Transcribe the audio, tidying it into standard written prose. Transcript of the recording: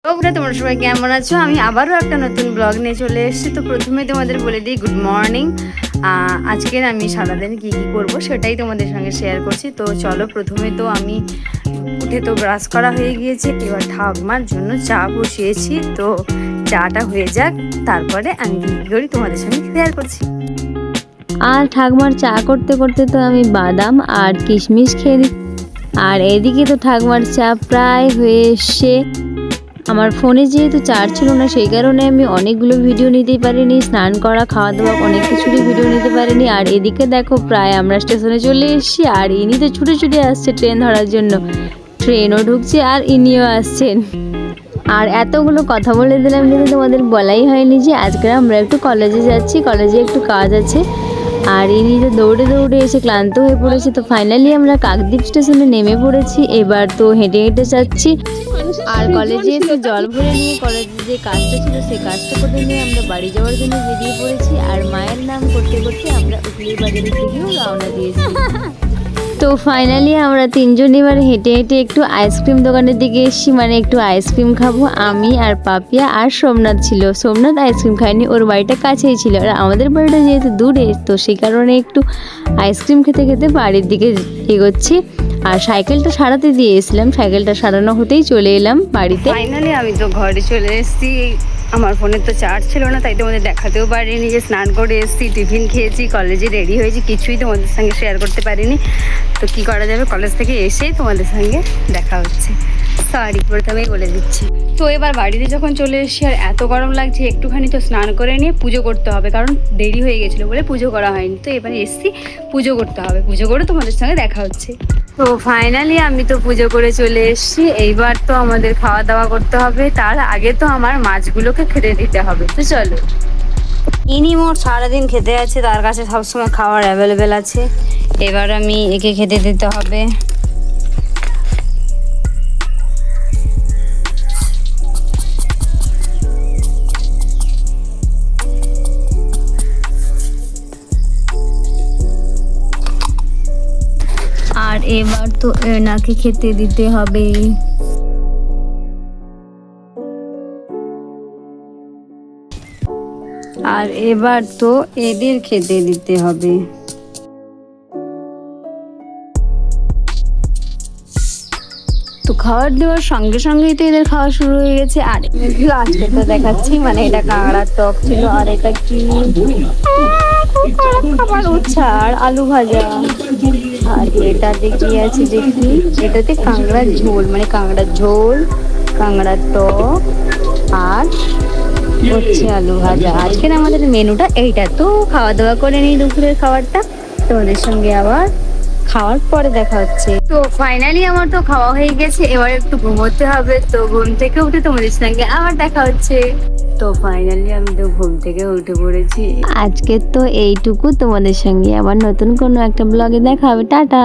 তোমরা সবাই কেমন আছো? আমি আবারও একটা নতুন ব্লগ নিয়ে চলে এসেছি। তো প্রথমে তোমাদের বলে দিই গুড মর্নিং। আজকের আমি সারাদিন কী কী করবো সেটাই তোমাদের সঙ্গে শেয়ার করছি। তো চলো, প্রথমে তো আমি উঠে তো ব্রাশ করা হয়ে গিয়েছে, এবার ঠাকুমার জন্য চা বসিয়েছি। তো চাটা হয়ে যাক, তারপরে আমি কী কী করি তোমাদের সঙ্গে শেয়ার করছি। আর ঠাকুমার চা করতে করতে তো আমি বাদাম আর কিশমিশ খেয়ে দিই। আর এদিকে তো ঠাকুমার চা প্রায় হয়ে এসছে। আমার ফোনে যেহেতু চার্জ ছিল না, সেই কারণে আমি অনেকগুলো ভিডিও নিতে পারিনি, স্নান করা, খাওয়া দাওয়া অনেক কিছুরই ভিডিও নিতে পারিনি। আর এদিকে দেখো প্রায় আমরা স্টেশনে চলে এসেছি, আর ইনি তো ছুটে ছুটে আসছে ট্রেন ধরার জন্য। ট্রেনও ঢুকছে আর ইনিও আসছেন। আর এতগুলো কথা বলে দিলাম, কিন্তু তোমাদের বলাই হয়নি যে আজকে আমরা একটু কলেজে যাচ্ছি, কলেজে একটু কাজ আছে। আর ইনি তো দৌড়ে দৌড়ে এসে ক্লান্ত হয়ে পড়েছে। তো ফাইনালি আমরা কাকদ্বীপ স্টেশনে নেমে পড়েছি, এবার তো হেঁটে হেঁটে যাচ্ছি। আর কলেজে এসে জল ভরে নিয়ে কলেজে যে কাজটা ছিল সেই কাজটা করে নিয়ে আমরা বাড়ি যাওয়ার জন্য বেরিয়ে পড়েছি। আর মায়ের নাম করতে করতে আমরা উগলির বাজারের দিকেও রওনা দিয়েছি। তো ফাইনালি আমরা তিনজন এবার হেঁটে হেঁটে একটু আইসক্রিম দোকানের দিকে এসেছি, মানে একটু আইসক্রিম খাবো। আমি আর পাপিয়া আর সোমনাথ ছিল। সোমনাথ আইসক্রিম খায়নি, ওর বাড়িটা কাছেই ছিল। আর আমাদের বাড়িটা যেহেতু দূরে, তো সেই কারণে একটু আইসক্রিম খেতে খেতে বাড়ির দিকে এগোচ্ছি। আর সাইকেলটা সারাতে দিয়ে এসেছিলাম, সাইকেলটা সারানো হতেই চলে এলাম বাড়িতে। ফাইনালি আমি তো ঘরে চলে এসেছি। আমার ফোনে তো চার্জ ছিল না, তাই তোমাদের দেখাতেও পারিনি যে স্নান করে এসেছি, টিফিন খেয়েছি, কলেজে রেডি হয়েছি, কিছুই তোমাদের সঙ্গে শেয়ার করতে পারিনি। তো কি করা যাবে, কলেজ থেকে এসেই তোমাদের সঙ্গে দেখা হচ্ছে। সরি, প্রথমেই বলে দিচ্ছি। তো এবার বাড়িতে যখন চলে এসেছি, আর এত গরম লাগছে, একটুখানি তো স্নান করে নিয়ে পুজো করতে হবে, কারণ দেরি হয়ে গেছিলো বলে পুজো করা হয়নি। তো এবারে এসেছি, পুজো করতে হবে, পুজো করে তোমাদের সঙ্গে দেখা হচ্ছে। তো ফাইনালি আমি তো পুজো করে চলে এসেছি। এইবার তো আমাদের খাওয়া দাওয়া করতে হবে, তার আগে তো আমার মাছগুলোকে খেতে দিতে হবে। তো চলো, ইনি মোট সারাদিন খেতে আছে, তার কাছে সবসময় খাবার অ্যাভেলেবেল আছে। এবার আমি একে খেতে দিতে হবে। আর এবার তো এনাকে খেতে দিতে হবে। আর এবার তো এদের খেতে দিতে হবে। তো খাবার দেওয়ার সঙ্গে সঙ্গেই তো এদের খাওয়া শুরু হয়ে গেছে। আর আজকে তো দেখাচ্ছি, মানে এটা কাঁকড়ার টক ছিল, আর এটা কি খাবার, উচ্ছে আর আলু ভাজা। আর এটাতে কি আছে দেখি, এটাতে কাঁকড়ার ঝোল, মানে কাঁকড়ার ঝোল, কাঁকড়ার টক আর হচ্ছে আলু ভাজা। আজকের আমাদের মেনুটা এইটা। তো খাওয়া দাওয়া করে নিই দুপুরের খাবারটা, তোমাদের সঙ্গে আবার খাওয়ার পরে দেখা হচ্ছে। তো ফাইনালি আমার তো খাওয়া হয়ে গেছে, এবার একটু ঘুমোতে হবে। তো ঘুম থেকে উঠে তোমাদের সঙ্গে আবার দেখা হচ্ছে। তো ফাইনালি আমি তো ঘুম থেকে উঠে পড়েছি। আজকে তো এইটুকু, তোমাদের সঙ্গে আবার নতুন কোনো একটা ব্লগে দেখা হবে। টাটা।